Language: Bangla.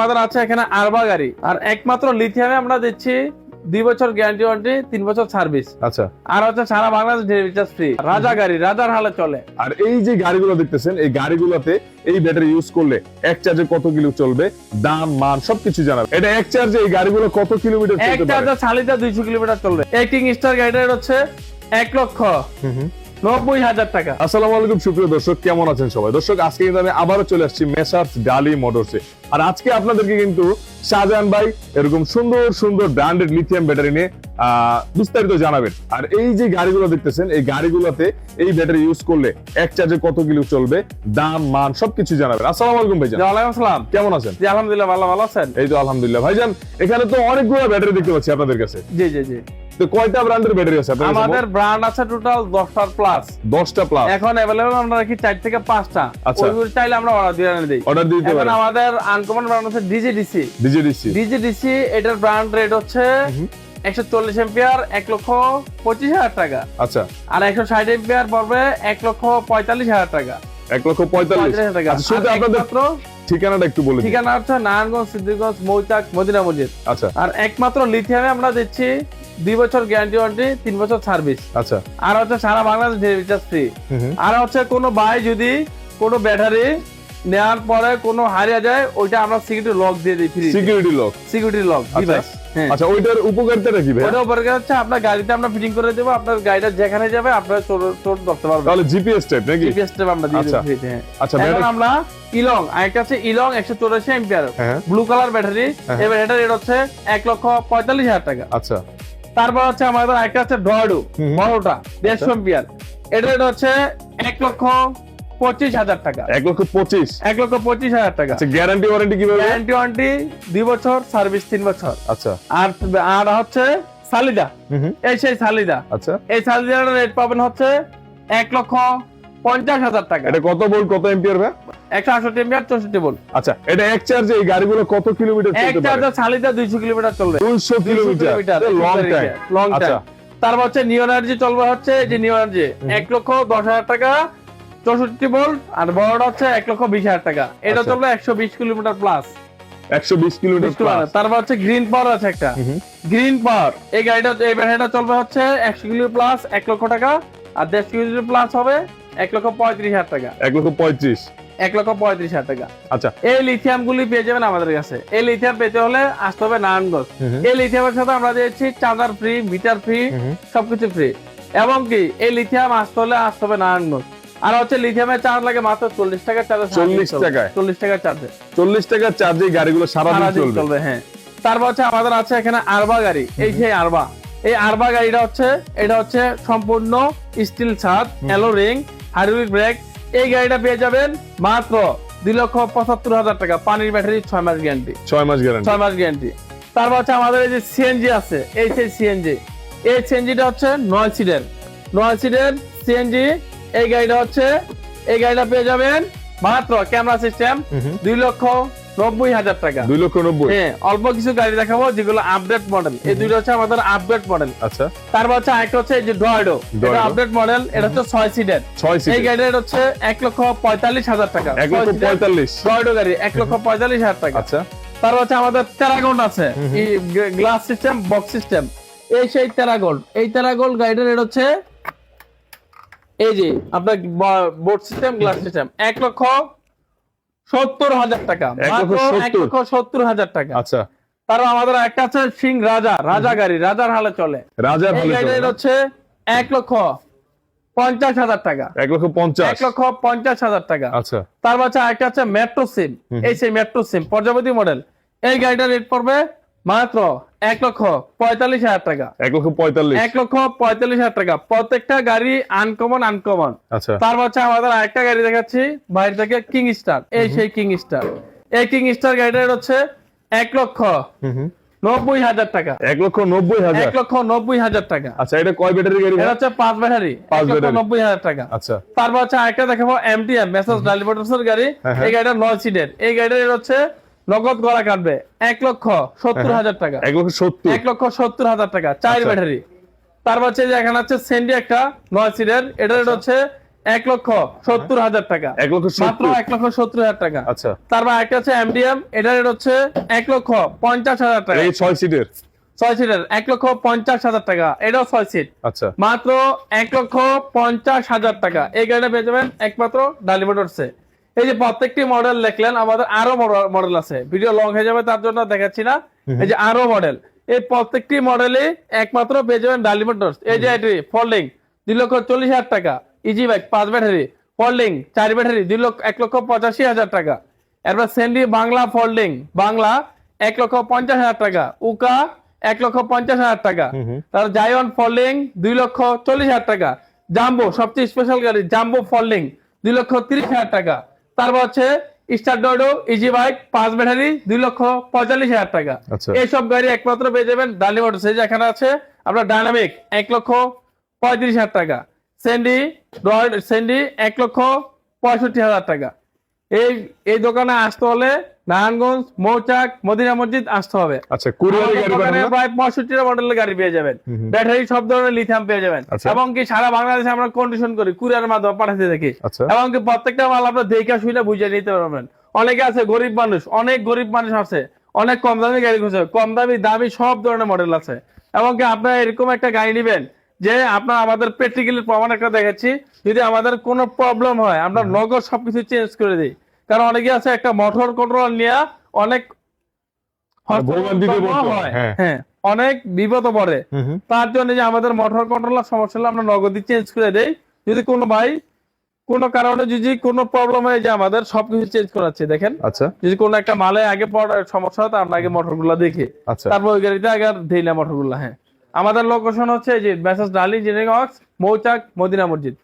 আমাদের আছে এখানে আরবা গাড়ি, আর একমাত্র লিথিয়ামে আমরা দিচ্ছি 2 বছর গ্যারান্টি ওয়ারেন্টি, 3 বছর সার্ভিস। আচ্ছা, আর হচ্ছে সারা বাংলাদেশ ডেলিভারি চার্জ ফ্রি। রাজা গাড়ি, রাজার হালে চলে। আর এই যে গাড়িগুলো দেখতেছেন, এই গাড়িগুলোতে এই ব্যাটারি ইউজ করলে এক চার্জে কত কিলো চলবে, দাম মান সবকিছু জানাবে। এটা এক চার্জে এই গাড়িগুলো কত কিলোমিটার এক চলতে পারে? চার্জে চালিত 200 কিলোমিটার চলবে। এই কিং স্টার গাড়িটার হচ্ছে 1,90,000 টাকা। আসসালামু আলাইকুম সুপ্রিয় দর্শক, কেমন আছেন সবাই? দর্শক, আজকে কিন্তু আমি আবারও চলে আসছি মেসার্স ডালি মোটরসে। আর আজকে আপনাদেরকে কিন্তু শাহজাহান ভাই এরকম সুন্দর সুন্দর ব্র্যান্ডেড লিথিয়াম ব্যাটারি নিয়ে বিস্তারিত জানাবেন। আর এই যে গাড়িগুলো দেখতেছেন, এই গাড়িগুলোতে এই ব্যাটারি ইউজ করলে এক চার্জে কত কিলো চলবে, দাম মান সবকিছু জানাবেন। আসসালামু আলাইকুম ভাইজান। ওয়ালাইকুম আসসালাম। কেমন আছেন? জি আলহামদুলিল্লাহ, ভালো আছেন? এই তো আলহামদুলিল্লাহ। ভাইজান, এখানে তো অনেকগুলো ব্যাটারি দেখতে পাচ্ছি আপনাদের কাছে। জি জি জি। তো কয়টা ব্র্যান্ডের ব্যাটারি আছে আপনাদের কাছে? আমাদের ব্র্যান্ড আছে টোটাল 10টা প্লাস। 10টা প্লাস এখন अवेलेबल আমরা রাখি 4 থেকে 5টা। আচ্ছা। ওইগুলো চাইলে আমরা অর্ডার দিয়ে এনে দেই। অর্ডার দিতে এখন পারেন। আমাদের আনকমন ব্র্যান্ড আছে ডিজিডিসি। ডিজিডিসি এটার ব্র্যান্ড রেট হচ্ছে 140 এম্পিয়ার 1,25,000 টাকা। আচ্ছা। আর 160 এম্পিয়ার পড়বে 1,45,000 টাকা। 1,45,000 টাকা। আচ্ছা, শুরুতে আপনাদের ঠিকানাটা একটু বলে দিন। ঠিকানা হচ্ছে নারায়ণগঞ্জ, সিদ্ধিরগঞ্জ, মৌচাক, মদিনা মসজিদ। আচ্ছা। আর একমাত্র লিথিয়ামে আমরা দিচ্ছি 2 বছর গ্যারান্টি ওয়ারেন্টি, 3 বছর সার্ভিস। আচ্ছা। আর হচ্ছে সারা বাংলাদেশ ডেলিভারি চার্জ ফ্রি। আর হচ্ছে কোনো ভাই যদি কোনো ব্যাটারি নেওয়ার পরে কোনো হারিয়ে যায়, ওইটা আমরা সিকিউরিটি লক দিয়ে দিই ফ্রি। Security lock device. আচ্ছা, ওইটার উপকারিতাটা কি ভাই? ওটা উপকার হচ্ছে আপনার গাড়িতে আমরা ফিটিং করে দেব, আপনার গাড়িটা যেখানে যাবে আপনারা চোর ধরতে পারবেন। তাহলে জিপিএস টাইপ নাকি? জিপিএস টাইপ আমরা দিয়ে দেব ফ্রিতে। আচ্ছা, এখন আমরা ইলং, আরেকটা আছে ইলং 184 এম্পিয়ার ব্লু কালার ব্যাটারি। এই ব্যাটারিটার রেট হচ্ছে 1,45,000 টাকা। আচ্ছা। তারপর হচ্ছে আমাদের আরেকটা আছে ডয়ডো বড়টা 150 এম্পিয়ার। এটার রেট হচ্ছে 1,25,000 টাকা। 1,25,000 1,25,000 টাকা। আচ্ছা, গ্যারান্টি ওয়ারেন্টি কিভাবে? গ্যারান্টি ওয়ারেন্টি 2 বছর, সার্ভিস 3 বছর। আচ্ছা। আর হচ্ছে সালিদা, এই সেই সালিদা। আচ্ছা। এই সালিদার রেট পাবেন হচ্ছে 1,50,000 টাকা। এটা কত ভোল্ট, কত এম্পিয়ার ভাই? 168 এম্পিয়ার 64 ভোল্ট। আচ্ছা, এটা এক চার্জে এই গাড়িগুলো কত কিলোমিটার এক চলতে পারে? চার্জে সালিদা 200 কিলোমিটার চলবে। 200 কিলোমিটার, লং টাইম। লং আচ্ছা। টাইম। তারপর হচ্ছে নিউ এনার্জি চলবে হচ্ছে যে নিউ এনার্জি 1,10,000 টাকা 64 ভোল্ট। আর বড়টা হচ্ছে 1,20,000 টাকা। এটা চলবে 120 কিলোমিটার প্লাস। 120 kilometre plus. তারপর হচ্ছে গ্রিন পাওয়ার আছে একটা। গ্রিন পাওয়ার এই গাড়িটা, এই ব্যাটারিটা চলবে হচ্ছে 100 কিলো প্লাস 1 লক্ষ টাকা। আর 150 কিলো প্লাস হবে 1,35,000 টাকা। 1,35,000 1,35,000 টাকা। আচ্ছা। এই লিথিয়াম গুলি পেয়ে যাবেন আমাদের কাছে। এই লিথিয়াম পেতে হলে আসতে হবে নারায়ণগঞ্জ। এই লিথিয়ামের সাথে আমরা দিয়েছি চার্জার ফ্রি, মিটার ফ্রি, সবকিছু ফ্রি। এবং কি এই লিথিয়াম আসতে হবে নারায়ণগঞ্জ। আর হচ্ছে লিথিয়ামের চার্জ লাগে মাত্র 40 টাকা চার্জ। 40 টাকায়? 40 টাকা চার্জে। 40 টাকার চার্জে গাড়িগুলো সারা দিন চলবে। হ্যাঁ। তারপর হচ্ছে আমাদের আছে এখানে আরবা গাড়ি। এই যে আরবা, এই আরবা গাড়িটা হচ্ছে, এটা হচ্ছে সম্পূর্ণ স্টিল ছাদ, অ্যালো রিং, হাইড্রোলিক ব্রেক। এই গাড়িটা পেয়ে যাবেন মাত্র 2,75,000 টাকা। পানির ব্যাটারি 6 মাস গ্যারান্টি। 6 মাস গ্যারান্টি। 6 মাস গ্যারান্টি। তারপর হচ্ছে আমাদের এই যে সিএনজি আছে, এই সেই সিএনজি। এই সিএনজিটা হচ্ছে 9 সিটের সিএনজি। এই গাড়িটা হচ্ছে, এই গাড়িটা পেয়ে যাবেন মাত্র ক্যামেরা সিস্টেম 2,90,000 টাকা। 2,90,000। হ্যাঁ, অল্প কিছু গাড়ি দেখাবো যেগুলো আপডেট মডেল। এই দুইটা হচ্ছে আমাদের আপডেট মডেল। আচ্ছা। তারপর হচ্ছে আরেকটা হচ্ছে এই যে ডয়ডো, এটা আপডেট মডেল। এটা হচ্ছে 6 সিটের। এই গাড়ির হচ্ছে 1,45,000 টাকা। 1,45,000 ডয়ডো গাড়ি 1,45,000 টাকা। আচ্ছা। তারপর হচ্ছে আমাদের টেরাগোল্ড আছে, গ্লাস সিস্টেম, বক্স সিস্টেম। এই সেই টেরাগোল্ড, এই টেরাগোল্ড গাড়িটার রেট হচ্ছে এই যে আপনার বোর্ড সিস্টেম, গ্লাস সিস্টেম 1,70,000 টাকা। 1,70,000 টাকা। আচ্ছা। তারপর আমাদের একটা আছে সিং রাজা গাড়ি, রাজার হালে চলে। রাজার হালে চলে। গাড়ির হচ্ছে 1,50,000 টাকা। 1,50,000 1,50,000 টাকা। আচ্ছা। তারপর হচ্ছে একটা আছে মেট্রো সিম। এই সেই মেট্রো সিম প্রজাপতি মডেল। এই গাড়িটার রেট পড়বে মাত্র 1,45,000 টাকা। 1,45,000 1,45,000 টাকা। প্রত্যেকটা গাড়ি আনকমন। আচ্ছা। তারপর হচ্ছে আমাদের আরেকটা গাড়ি দেখাচ্ছি বাইরে থেকে, কিং স্টার। এই সেই কিং স্টার। এই কিং স্টার গাড়িটার হচ্ছে 1,90,000 টাকা। 1,90,000 1,90,000 টাকা। আচ্ছা, এটা কয় ব্যাটারি গাড়ি? এটা হচ্ছে 5 ব্যাটারি, 1,90,000 টাকা। আচ্ছা। তারপর হচ্ছে আরেকটা দেখাবো এমটিএম, মেসার্স ডালি মোটরসের গাড়ি। এই গাড়িটা 9 সিটের। এই গাড়িটার হচ্ছে নগদ গড়া কাটবে 1,70,000 টাকা। 1,70,000 টাকা। 4 ব্যাটারি। তারপর হচ্ছে যে এখানে আছে সেন্ডি একটা 9 সিটের। এটার রেট হচ্ছে 1,70,000 টাকা, 1,70,000 মাত্র 1,70,000 টাকা। আচ্ছা, তারপর একটা আছে এমডিএম, এটার রেট হচ্ছে 1,50,000 টাকা। এই 6 সিটের 6 সিটের 1,50,000 টাকা, এটাও 6 সিট, আচ্ছা, মাত্র 1,50,000 টাকা। এই গাড়িটা পেয়ে যাবেন একমাত্র ডালি মোটরসে। এই যে প্রত্যেকটি মডেল দেখলেন, আমাদের আরো মডেল আছে, ভিডিও লং হয়ে যাবে তার জন্য দেখাচ্ছি না। এই যে আরো মডেল, এই প্রত্যেকটি মডেলে একমাত্র পেয়ে যাবেন ডালি মোটরস। এই যে এটি ফোল্ডিং 2,40,000 টাকা, easy bike 5 battery, folding 4 battery 1,85,000 টাকা। এরপর সেন্ডি বাংলা ফোল্ডিং বাংলা 1,50,000 টাকা, উকা 1,50,000 টাকা। তার জায়ন ফোল্ডিং 2,40,000 টাকা। জাম্বো সবচেয়ে স্পেশাল গাড়ি জাম্বো ফোল্ডিং 2,30,000 টাকা। তারপর হচ্ছে star Dodo easy bike 5 battery 2,45,000 টাকা। আচ্ছা। এইসব গাড়ি একমাত্র পেয়ে যাবেন ডালি মোটরসে। যেখানে আছে আপনার ডায়নামিক 1,35,000 টাকা, সেন্ডি সেন্ডি 1,65,000 টাকা। এই এই দোকানে আসতে হলে নারায়ণগঞ্জ মৌচাক মদিনা মসজিদ আসতে হবে। আচ্ছা, কুরিয়ারে গাড়ি দোকানে পাঠানো না? প্রায় 65টা মডেলের গাড়ি পেয়ে যাবেন, ব্যাটারি সব ধরনের লিথিয়াম পেয়ে যাবেন। আচ্ছা। এবং কি সারা বাংলাদেশে আমরা কন্ডিশন করি, কুরিয়ারের মাধ্যমে পাঠাতে থাকি। আচ্ছা। এবং কি প্রত্যেকটা মাল আপনার দেখে শুনে বুঝে নিতে পারবেন। অনেকে আছে গরিব মানুষ, অনেক গরিব মানুষ আছে, অনেক কম দামি গাড়ি খুঁজছে, কম দামি দামি সব ধরনের মডেল আছে। এবং কি আপনারা এরকম একটা গাড়ি নেবেন যে আপনার আমাদের প্র্যাকটিক্যালি প্রমাণ একটা দেখাচ্ছি, যদি আমাদের কোনো প্রবলেম হয় আমরা নগদ সবকিছু চেঞ্জ করে দিই। কারণ অনেকে আছে একটা মোটর কন্ট্রোলার নিয়ে অনেক ভোগান্তিতে পড়তে হয়। হয়, হ্যাঁ। হ্যাঁ, অনেক বিপদ পড়ে। তার জন্য যে আমাদের মোটর কন্ট্রোলার সমস্যা হলে আমরা নগদই চেঞ্জ করে দেই। যদি কোনো ভাই কোনো কারণে যদি কোনো প্রবলেম হয়, যে আমাদের সবকিছু চেঞ্জ করাচ্ছে, দেখেন আচ্ছা, যদি কোনো একটা মালে আগে সমস্যা হয়, আমরা আগে মোটর গুলা দেখি, আচ্ছা, তারপর ওই গাড়িতে আগে আর দেই না মোটর গুলা। হ্যাঁ, আমাদের লোকেশন হচ্ছে যে মেসার্স ডালি ইঞ্জিনিয়ারিং ওয়ার্কস মৌচাক মদিনা মসজিদ।